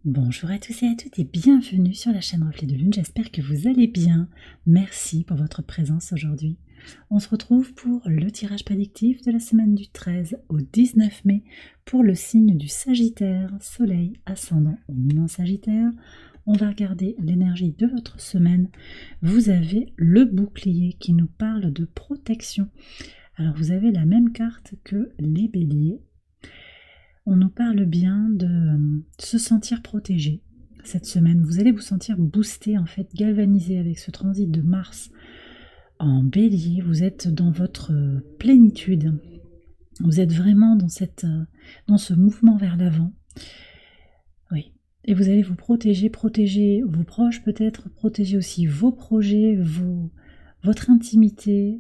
Bonjour à tous et à toutes et bienvenue sur la chaîne Reflet de Lune, j'espère que vous allez bien. Merci pour votre présence aujourd'hui. On se retrouve pour le tirage prédictif de la semaine du 13 au 19 mai pour le signe du Sagittaire, Soleil, Ascendant ou Lumin Sagittaire. On va regarder l'énergie de votre semaine. Vous avez le bouclier qui nous parle de protection. Alors vous avez la même carte que les béliers. On nous parle bien de se sentir protégé cette semaine. Vous allez vous sentir boosté, en fait, galvanisé avec ce transit de Mars en bélier. Vous êtes dans votre plénitude. Vous êtes vraiment dans ce mouvement vers l'avant. Oui. Et vous allez vous protéger vos proches peut-être, protéger aussi vos projets, votre intimité,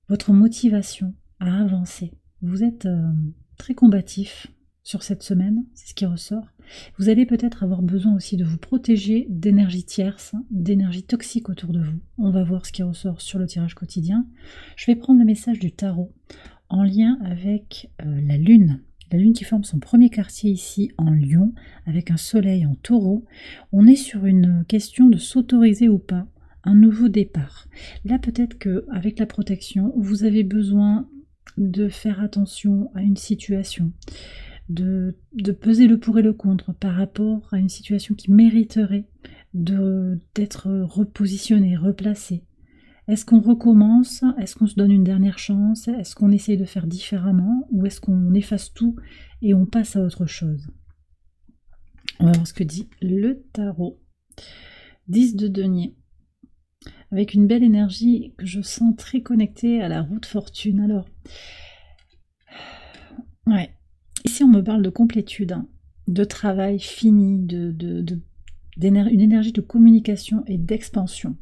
votre motivation à avancer. Vous êtes très combatif sur cette semaine, c'est ce qui ressort. Vous allez peut-être avoir besoin aussi de vous protéger d'énergie tierce, d'énergie toxique autour de vous. On va voir ce qui ressort sur le tirage quotidien. Je vais prendre le message du tarot en lien avec la lune. La lune qui forme son premier quartier ici en Lion, avec un soleil en taureau. On est sur une question de s'autoriser ou pas un nouveau départ. Là, peut-être qu'avec la protection, vous avez besoin de faire attention à une situation, de peser le pour et le contre par rapport à une situation qui mériterait d'être repositionnée, replacée. Est-ce qu'on recommence? Est-ce qu'on se donne une dernière chance? Est-ce qu'on essaye de faire différemment? Ou est-ce qu'on efface tout et on passe à autre chose? On va voir ce que dit le tarot. 10 de denier. Avec une belle énergie que je sens très connectée à la roue de fortune. Alors, ouais, ici on me parle de complétude, de travail fini, une énergie de communication et d'expansion.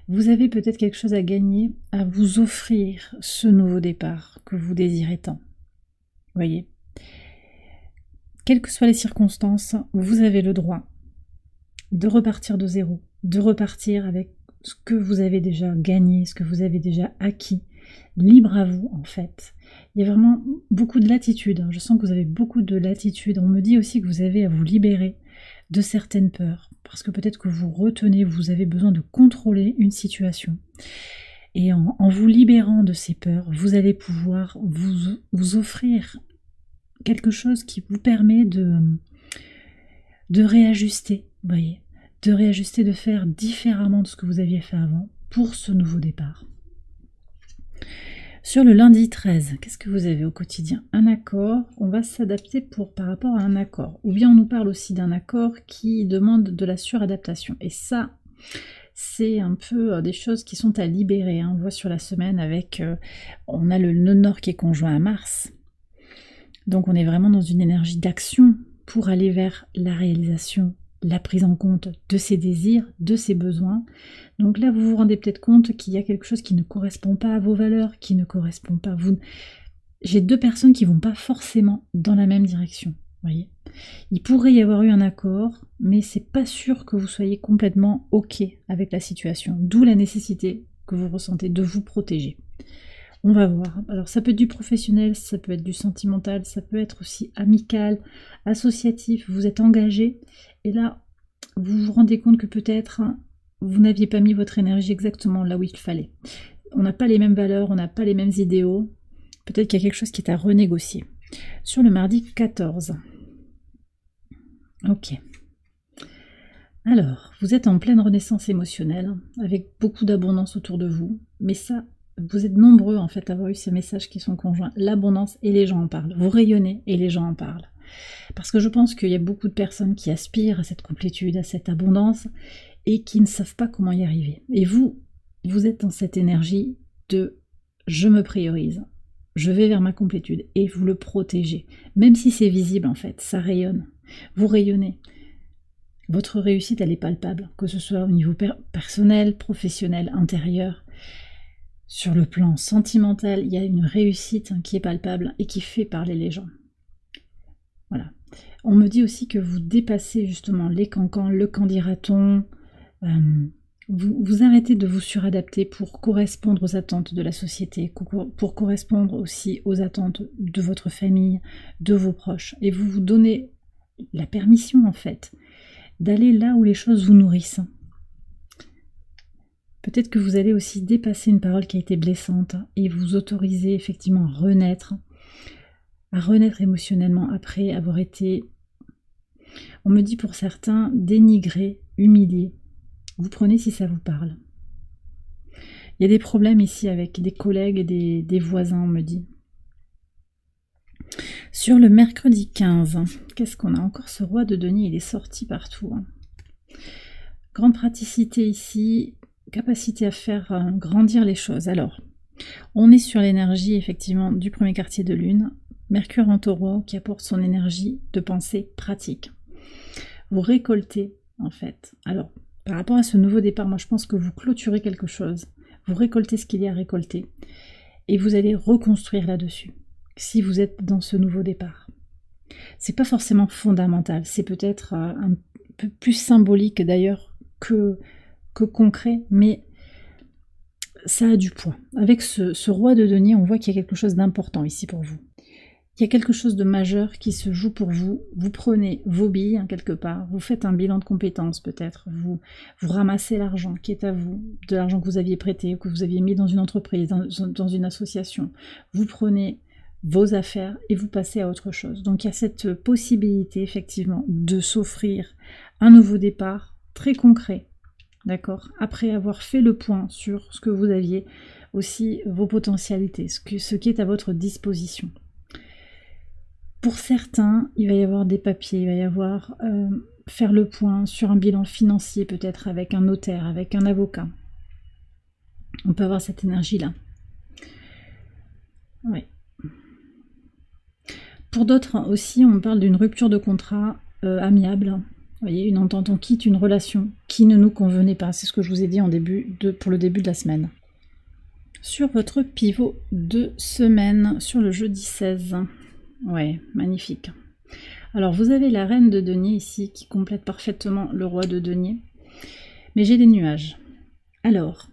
Vous avez peut-être quelque chose à gagner, à vous offrir ce nouveau départ que vous désirez tant. Voyez, quelles que soient les circonstances, vous avez le droit de repartir de zéro, de repartir avec ce que vous avez déjà gagné, ce que vous avez déjà acquis, libre à vous en fait. Il y a vraiment beaucoup de latitude, je sens que vous avez beaucoup de latitude. On me dit aussi que vous avez à vous libérer de certaines peurs, parce que peut-être que vous retenez, vous avez besoin de contrôler une situation. Et en vous libérant de ces peurs, vous allez pouvoir vous offrir quelque chose qui vous permet de réajuster, vous voyez, de réajuster, de faire différemment de ce que vous aviez fait avant pour ce nouveau départ. Sur le lundi 13, qu'est-ce que vous avez au quotidien? Un accord, on va s'adapter par rapport à un accord. Ou bien on nous parle aussi d'un accord qui demande de la suradaptation. Et ça, c'est un peu des choses qui sont à libérer. On voit sur la semaine avec, on a le nœud nord qui est conjoint à Mars. Donc on est vraiment dans une énergie d'action pour aller vers la réalisation, la prise en compte de ses désirs, de ses besoins. Donc là, vous vous rendez peut-être compte qu'il y a quelque chose qui ne correspond pas à vos valeurs, qui ne correspond pas à vous. J'ai deux personnes qui ne vont pas forcément dans la même direction. Voyez, il pourrait y avoir eu un accord, mais c'est pas sûr que vous soyez complètement OK avec la situation. D'où la nécessité que vous ressentez de vous protéger. On va voir. Alors ça peut être du professionnel, ça peut être du sentimental, ça peut être aussi amical, associatif, vous êtes engagé et là vous vous rendez compte que peut-être vous n'aviez pas mis votre énergie exactement là où il fallait. On n'a pas les mêmes valeurs, on n'a pas les mêmes idéaux, peut-être qu'il y a quelque chose qui est à renégocier. Sur le mardi 14. Ok. Alors, vous êtes en pleine renaissance émotionnelle, avec beaucoup d'abondance autour de vous, mais ça, vous êtes nombreux en fait à avoir eu ces messages qui sont conjoints, l'abondance et les gens en parlent, vous rayonnez et les gens en parlent. Parce que je pense qu'il y a beaucoup de personnes qui aspirent à cette complétude, à cette abondance, et qui ne savent pas comment y arriver. Et vous êtes dans cette énergie de « je me priorise », je vais vers ma complétude, et vous le protégez. Même si c'est visible en fait, ça rayonne, vous rayonnez. Votre réussite, elle est palpable, que ce soit au niveau personnel, professionnel, intérieur. Sur le plan sentimental, il y a une réussite qui est palpable et qui fait parler les gens. Voilà. On me dit aussi que vous dépassez justement les cancans, le qu'en dira-t-on. Vous arrêtez de vous suradapter pour correspondre aux attentes de la société, pour correspondre aussi aux attentes de votre famille, de vos proches. Et vous vous donnez la permission en fait d'aller là où les choses vous nourrissent. Peut-être que vous allez aussi dépasser une parole qui a été blessante et vous autoriser effectivement à renaître émotionnellement après avoir été, on me dit pour certains, dénigré, humilié. Vous prenez si ça vous parle. Il y a des problèmes ici avec des collègues et des voisins, on me dit. Sur le mercredi 15, qu'est-ce qu'on a encore? Ce roi de denier, il est sorti partout. Grande praticité ici, capacité à faire grandir les choses. Alors, on est sur l'énergie effectivement du premier quartier de lune, Mercure en taureau qui apporte son énergie de pensée pratique. Vous récoltez en fait. Alors, par rapport à ce nouveau départ, moi je pense que vous clôturez quelque chose. Vous récoltez ce qu'il y a à récolter et vous allez reconstruire là-dessus si vous êtes dans ce nouveau départ. C'est pas forcément fondamental, c'est peut-être un peu plus symbolique d'ailleurs que concret, mais ça a du poids. Avec ce roi de denier, on voit qu'il y a quelque chose d'important ici pour vous. Il y a quelque chose de majeur qui se joue pour vous. Vous prenez vos billes quelque part, vous faites un bilan de compétences peut-être, vous ramassez l'argent qui est à vous, de l'argent que vous aviez prêté, que vous aviez mis dans une entreprise, dans une association. Vous prenez vos affaires et vous passez à autre chose. Donc il y a cette possibilité effectivement de s'offrir un nouveau départ très concret, d'accord, après avoir fait le point sur ce que vous aviez, aussi vos potentialités, ce qui est à votre disposition. Pour certains, il va y avoir des papiers, il va y avoir faire le point sur un bilan financier peut-être avec un notaire, avec un avocat. On peut avoir cette énergie-là. Oui. Pour d'autres aussi, on parle d'une rupture de contrat amiable. Vous voyez, une entente, on quitte une relation qui ne nous convenait pas. C'est ce que je vous ai dit pour le début de la semaine. Sur votre pivot de semaine, sur le jeudi 16. Ouais, magnifique. Alors, vous avez la reine de denier ici qui complète parfaitement le roi de denier. Mais j'ai des nuages. Alors,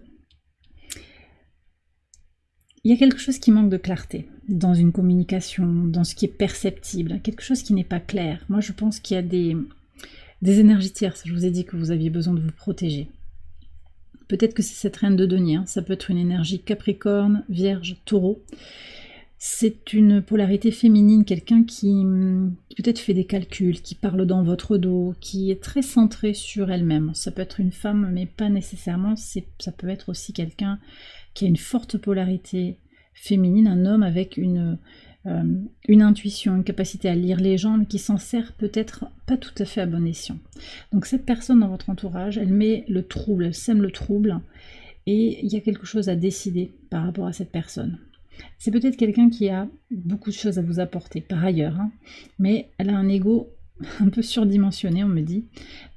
il y a quelque chose qui manque de clarté dans une communication, dans ce qui est perceptible, quelque chose qui n'est pas clair. Moi, je pense qu'il y a des énergies tierces. Je vous ai dit que vous aviez besoin de vous protéger. Peut-être que c'est cette reine de denier. Ça peut être une énergie Capricorne, Vierge, Taureau. C'est une polarité féminine, quelqu'un qui peut-être fait des calculs, qui parle dans votre dos, qui est très centré sur elle-même. Ça peut être une femme, mais pas nécessairement. Ça peut être aussi quelqu'un qui a une forte polarité féminine, un homme avec une intuition, une capacité à lire les gens, mais qui s'en sert peut-être pas tout à fait à bon escient. Donc cette personne dans votre entourage, elle met le trouble, elle sème le trouble, et il y a quelque chose à décider par rapport à cette personne. C'est peut-être quelqu'un qui a beaucoup de choses à vous apporter par ailleurs, mais elle a un ego un peu surdimensionné, on me dit.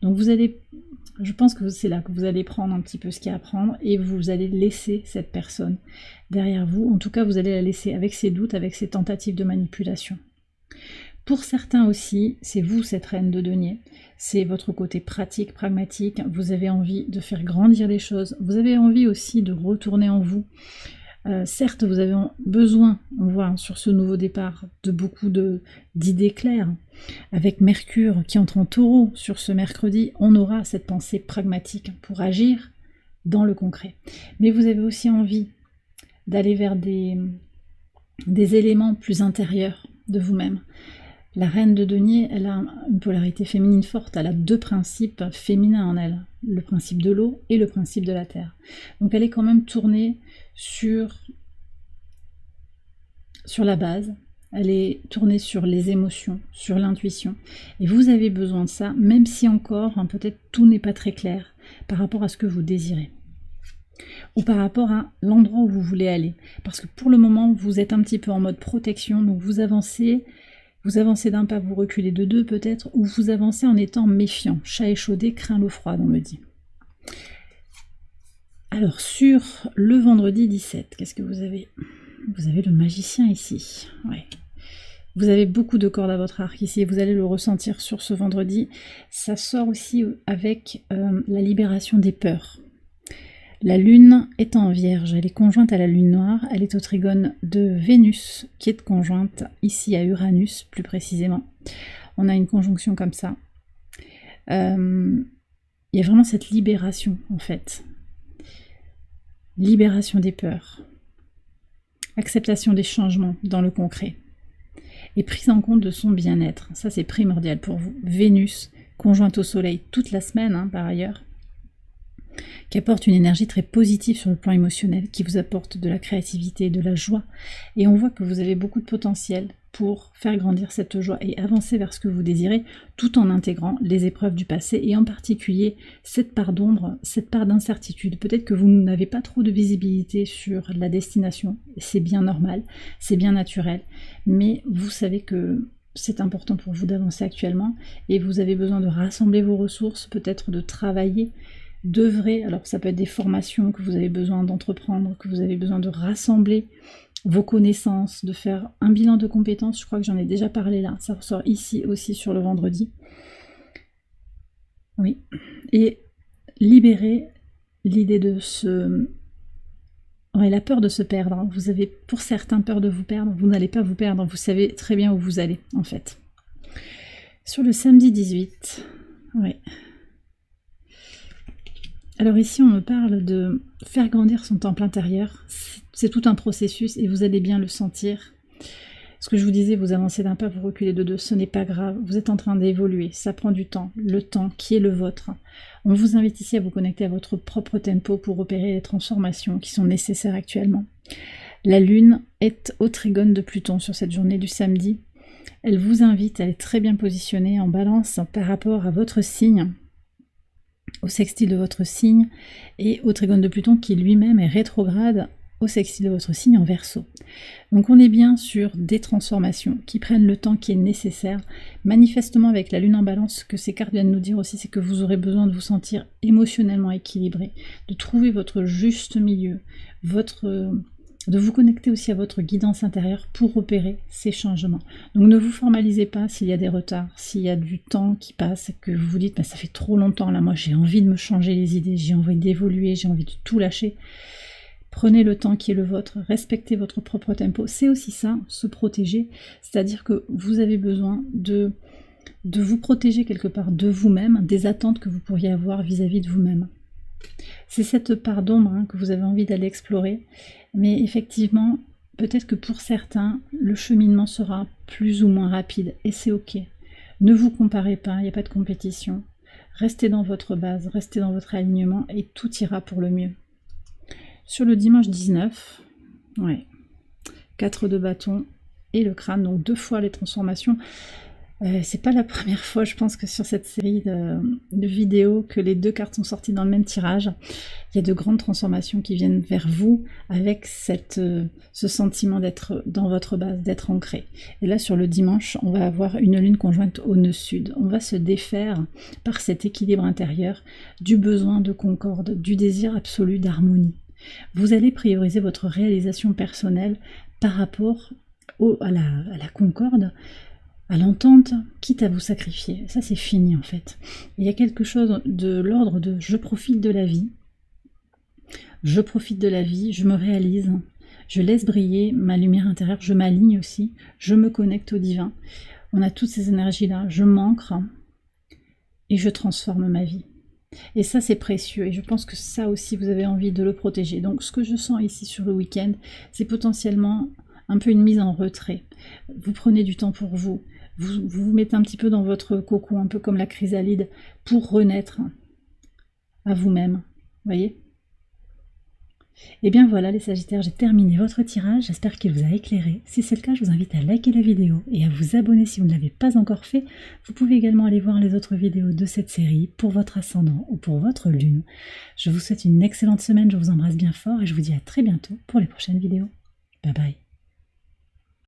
Donc je pense que c'est là que vous allez prendre un petit peu ce qu'il y a à prendre et vous allez laisser cette personne derrière vous. En tout cas, vous allez la laisser avec ses doutes, avec ses tentatives de manipulation. Pour certains aussi, c'est vous cette reine de denier. C'est votre côté pratique, pragmatique. Vous avez envie de faire grandir les choses. Vous avez envie aussi de retourner en vous. Certes, vous avez besoin, on voit sur ce nouveau départ, de beaucoup d'idées claires. Avec Mercure qui entre en taureau sur ce mercredi, on aura cette pensée pragmatique pour agir dans le concret. Mais vous avez aussi envie d'aller vers des éléments plus intérieurs de vous-même. La reine de denier, elle a une polarité féminine forte, elle a deux principes féminins en elle, le principe de l'eau et le principe de la terre. Donc elle est quand même tournée sur la base, elle est tournée sur les émotions, sur l'intuition. Et vous avez besoin de ça, même si encore, peut-être tout n'est pas très clair par rapport à ce que vous désirez. Ou par rapport à l'endroit où vous voulez aller. Parce que pour le moment, vous êtes un petit peu en mode protection, donc vous avancez d'un pas, vous reculez de deux peut-être, ou vous avancez en étant méfiant. Chat échaudé craint l'eau froide, on me dit. Alors, sur le vendredi 17, qu'est-ce que vous avez? Vous avez le magicien ici. Ouais. Vous avez beaucoup de cordes à votre arc ici, et vous allez le ressentir sur ce vendredi. Ça sort aussi avec la libération des peurs. La lune est en vierge, elle est conjointe à la lune noire, elle est au trigone de Vénus, qui est conjointe ici à Uranus, plus précisément. on a une conjonction comme ça. Il y a vraiment cette libération en fait. Libération des peurs. Acceptation des changements dans le concret. Et prise en compte de son bien-être. Ça c'est primordial pour vous. Vénus, conjointe au soleil toute la semaine par ailleurs, qui apporte une énergie très positive sur le plan émotionnel, qui vous apporte de la créativité, de la joie. Et on voit que vous avez beaucoup de potentiel pour faire grandir cette joie et avancer vers ce que vous désirez, tout en intégrant les épreuves du passé et en particulier cette part d'ombre, cette part d'incertitude. Peut-être que vous n'avez pas trop de visibilité sur la destination, c'est bien normal, c'est bien naturel, mais vous savez que c'est important pour vous d'avancer actuellement et vous avez besoin de rassembler vos ressources, peut-être de travailler, d'œuvrer. Alors ça peut être des formations que vous avez besoin d'entreprendre, que vous avez besoin de rassembler vos connaissances, de faire un bilan de compétences. Je crois que j'en ai déjà parlé là, ça ressort ici aussi sur le vendredi. Oui, et libérer l'idée de la peur de se perdre. Vous avez pour certains peur de vous perdre, vous n'allez pas vous perdre, vous savez très bien où vous allez en fait. Sur le samedi 18, oui. Alors ici, on me parle de faire grandir son temple intérieur. C'est tout un processus et vous allez bien le sentir. Ce que je vous disais, vous avancez d'un pas, vous reculez de deux, ce n'est pas grave. Vous êtes en train d'évoluer, ça prend du temps, le temps qui est le vôtre. On vous invite ici à vous connecter à votre propre tempo pour opérer les transformations qui sont nécessaires actuellement. La Lune est au trigone de Pluton sur cette journée du samedi. Elle vous invite, elle est très bien positionnée en balance par rapport à votre signe, au sextile de votre signe et au trigone de Pluton qui lui-même est rétrograde au sextile de votre signe en Verseau. Donc on est bien sur des transformations qui prennent le temps qui est nécessaire. Manifestement avec la Lune en Balance, ce que ces cartes viennent nous dire aussi, c'est que vous aurez besoin de vous sentir émotionnellement équilibré, de trouver votre juste milieu, de vous connecter aussi à votre guidance intérieure pour opérer ces changements. Donc ne vous formalisez pas s'il y a des retards, s'il y a du temps qui passe, que vous vous dites ça fait trop longtemps là, moi j'ai envie de me changer les idées, j'ai envie d'évoluer, j'ai envie de tout lâcher. Prenez le temps qui est le vôtre, respectez votre propre tempo. C'est aussi ça, se protéger, c'est-à-dire que vous avez besoin de vous protéger quelque part de vous-même, des attentes que vous pourriez avoir vis-à-vis de vous-même. C'est cette part d'ombre que vous avez envie d'aller explorer, mais effectivement, peut-être que pour certains, le cheminement sera plus ou moins rapide, et c'est ok. Ne vous comparez pas, il n'y a pas de compétition. Restez dans votre base, restez dans votre alignement, et tout ira pour le mieux. Sur le dimanche 19, 4 de bâton et le crâne, donc 2 fois les transformations. C'est pas la première fois, je pense, que sur cette série de vidéos que les 2 cartes sont sorties dans le même tirage. Il y a de grandes transformations qui viennent vers vous avec ce sentiment d'être dans votre base, d'être ancré. Et là, sur le dimanche, on va avoir une lune conjointe au nœud sud. On va se défaire par cet équilibre intérieur du besoin de concorde, du désir absolu d'harmonie. Vous allez prioriser votre réalisation personnelle par rapport à la concorde, à l'entente, quitte à vous sacrifier. Ça, c'est fini en fait. Il y a quelque chose de l'ordre de « je profite de la vie ». Je profite de la vie, je me réalise, je laisse briller ma lumière intérieure, je m'aligne aussi, je me connecte au divin. On a toutes ces énergies-là, je m'ancre et je transforme ma vie. Et ça, c'est précieux et je pense que ça aussi, vous avez envie de le protéger. Donc, ce que je sens ici sur le week-end, c'est potentiellement un peu une mise en retrait. Vous prenez du temps pour vous. Vous mettez un petit peu dans votre cocon, un peu comme la chrysalide, pour renaître à vous-même. Voyez ? Et bien voilà les Sagittaires, j'ai terminé votre tirage, j'espère qu'il vous a éclairé. Si c'est le cas, je vous invite à liker la vidéo et à vous abonner si vous ne l'avez pas encore fait. Vous pouvez également aller voir les autres vidéos de cette série pour votre ascendant ou pour votre lune. Je vous souhaite une excellente semaine, je vous embrasse bien fort et je vous dis à très bientôt pour les prochaines vidéos. Bye bye.